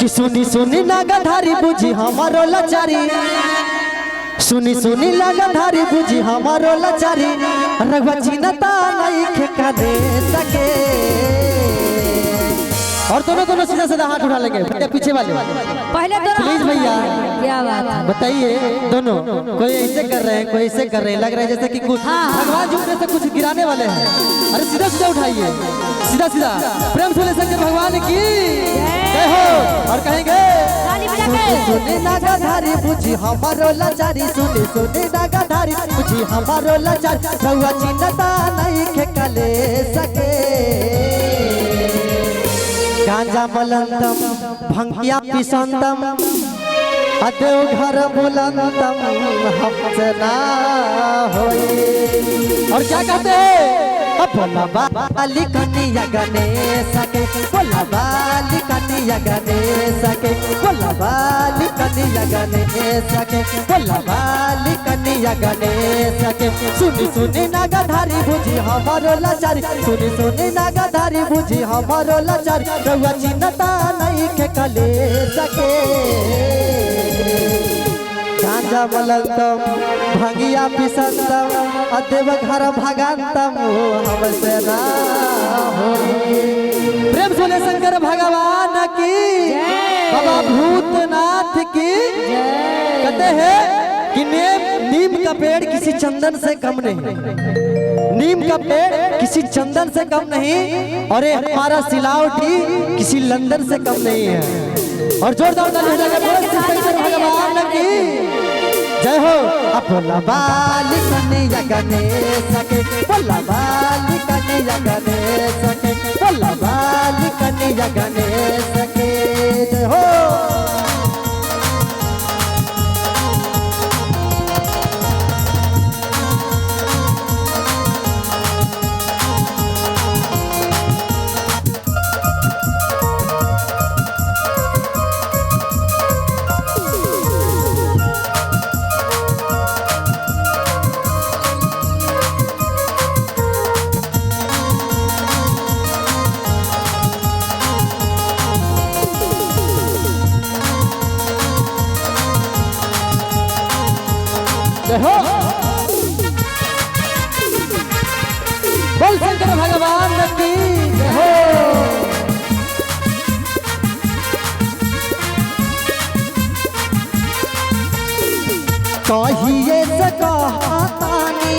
सुनी सुनी नागाधारी बुझी हमारो लाचारी, सुनी सुनी नागाधारी बुझी हमारो लाचारी, रघुवा चिन्हता नहीं खेका दे सके। और दोनों सीधा सीधा हाथ उठा लेंगे, पीछे वाले पहले प्लीज भैया। क्या बात है, बताइए दोनों, कोई ऐसे कर रहे हैं, कोई ऐसे कर रहे हैं, लग रहा है जैसे कि कुछ भगवान झुकने से कुछ गिराने वाले हैं। अरे सीधा सीधा उठाइए, सीधा सीधा। प्रेम से शंकर भगवान की जय हो। और कहेंगे सुनी नागाधारी बुझी हमारो लाचारी, सुनी सुनी नागाधारी बुझी हमारो लाचारी, रघुवा चिन्हता नहीं खेका ले सके। गांजा मलंदम भंगिया पिसंदम अदेव घर बुलंदम हमसे ना होई। और क्या कहते हैं, बोला बाली कन्या गणेश के, बोला बाली कन्या गणेश के, बोला बाली कन्या गणेश के, बोला बाली कन्या गणेश के। सुनी सुनी नागाधारी बुझी हमारो लाचारी, सुनी सुनी नागाधारी बुझी हमारो लाचारी, रघुवा चिन्हता नहीं खेका ले सके। गांजा मलंदम भंगिया पिसंदम अदेव घर भगंतम हमसे ना होई। प्रेम से शंकर भगवान की, बाबा भूतनाथ की। कहते हैं कि नीम का पेड़ किसी चंदन से कम नहीं, नीम का पेड़ किसी चंदन से कम नहीं, और ये हमारा सिलावटी किसी लंदन से कम नहीं है। और जोरदार ताली शंकर भगवान की जय हो। बोला बाली कन्या गणेश के, बोला बाली कन्या गणेश के, बोला बाली कन्या गणेश के जय हो। हो बोल शंकर भगवान की हो। कहिए से कहतानी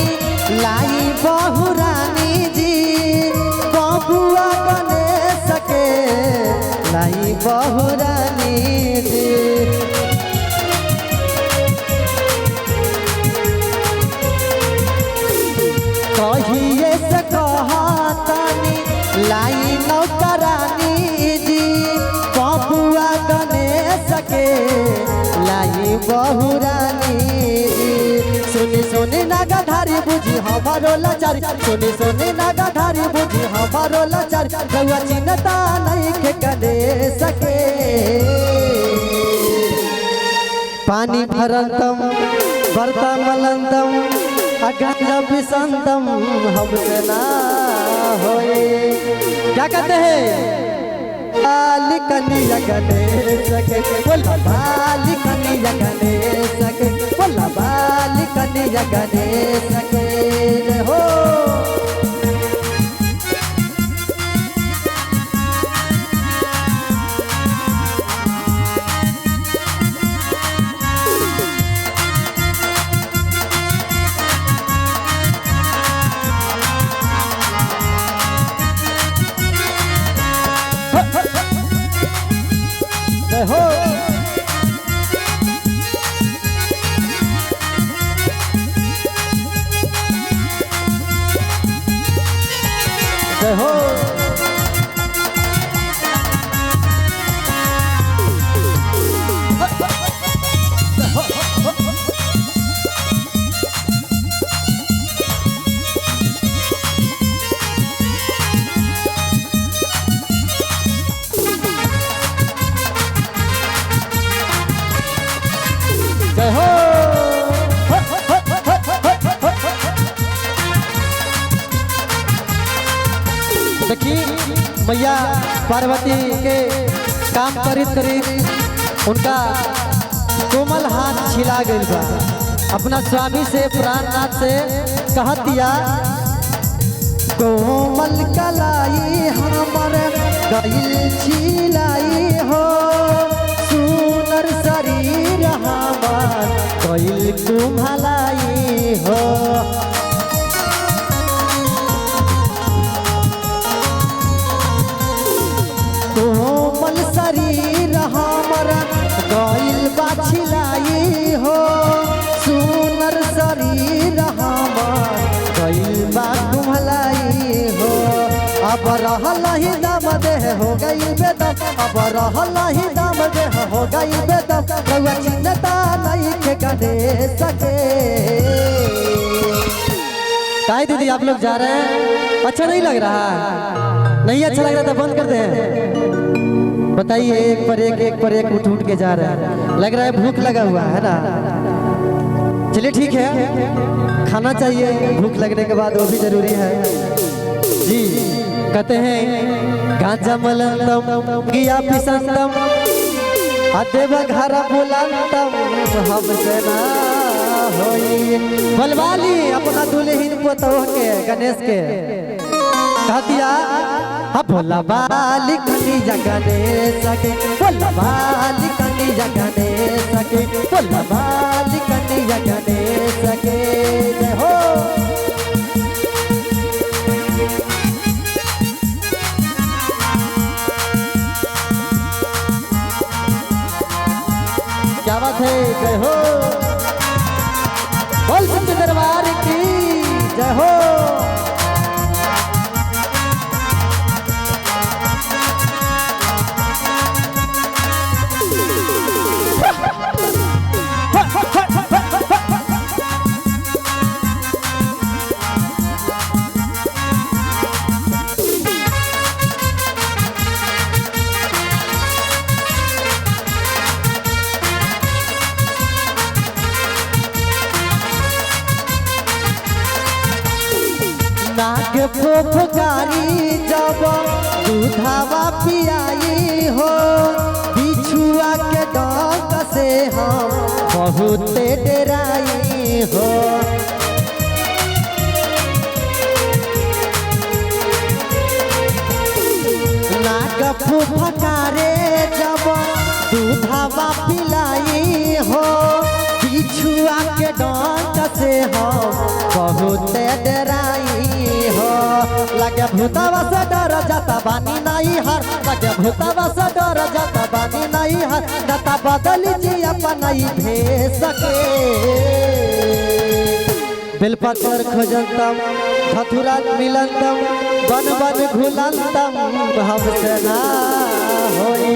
लाई बहुरानी जी, बबुआ गणेश के लाई बहुरानी जी। कहिए से कहतानी लाई नौकरानी जी, बबुआ गणेश के लाई बहुरानी जी। सुनी सुनी नागाधारी बुझी हमारो लाचारी, सुनी सुनी नागाधारी बुझी हमारो लाचारी, रघुवा चिन्हता नहीं खेका ले सके। पानी भरंतम बर्ता मलंदम गांजा पिसंदम हमसे ना होए। क्या कहते हैं, बाली कन्या गणेश के, बोला बाली कन्या गणेश के, बोला बाली कन्या गणेश के हो। हो हो देखिए मैया पार्वती के काम करीत करीत उनका कोमल हाथ छिला गइल बा। अपना स्वामी से प्राणनाथ से कहतिया कोमल कलाई हमर गइल छिलाई हो, सुनर शरीर हमर गइल कुम्हलाई हो। कोमल शरीर हमर गइल बा छिलाई हो, सुनर शरीर हमर गइल बा कुम्हलाई हो। अब रहल ही दाम देह हो गई बेदम, अब रहल ही दाम देह हो गई बेदम, रउआ चिंता नहीं के गने सके। काय दीदी आप लोग जा रहे हैं, अच्छा नहीं लग रहा? नहीं अच्छा लग रहा था बंद कर दे। बताइए एक पर एक उठ उठ के जा रहा है, लग रहा है भूख लगा हुआ है ना। चलिए ठीक है, खाना चाहिए, भूख लगने के बाद वो भी जरूरी है जी। कहते हैं गांजा मलंतम गिया पिसंतम अदेव घर बुलंतम हमसे ना होई। बलवाली अपना दुल्हन पोतोह के गणेश के कहतिया भोला बाली कन्हैया गणेश के, भोला बाली कन्हैया गणेश के, भोला बाली कन्हैया गणेश के जय हो। क्या बात है, जय हो। बोल सच्चे दरबार की जय हो। नाग फुफकारी जब दूधावा पियाई हो, बिछुआ के डंक से हम बहुत डराई हो। नाग फुफकारे जब दूधावा पिलाई हो, बिछुआ के डंक से हम बहुत डराई हो। लगे भूतावा से डर जाता बानी नहीं हर, लगे भूतावा से डर जाता बानी नहीं हर, दाता बदल जी अपन भेज सके। बेलपत्र खोजंतम धतुरा मिलंतम बन बन घुलंतम हमसे ना होई।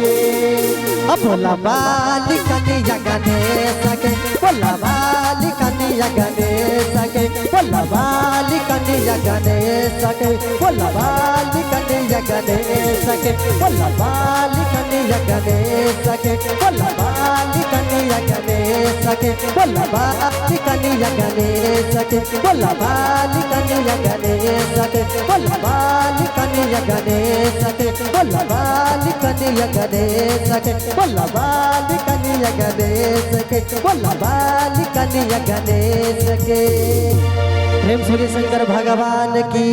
भोला बाली कन्हैया गणेश के, भोला बाली कन्हैया गणेश के, भोला बाली कन्हैया गणेश के, भोला बाली कन्हैया गणेश के, भोला बाली कन्हैया गणेश के, भोला बाली कन्हैया गणेश के, भोला बाली कन्हैया गणेश के, भोला बाली कन्हैया गणेश के, भोला बाली कन्हैया गणेश के, भोला बाली कन्हैया गणेश के, भोला बाली कन्हैया गणेश के, भोला बाली कन्हैया गणेश के। प्रेम सूर्य शंकर भगवान की,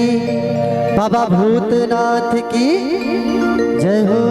बाबा भूतनाथ की जय हो।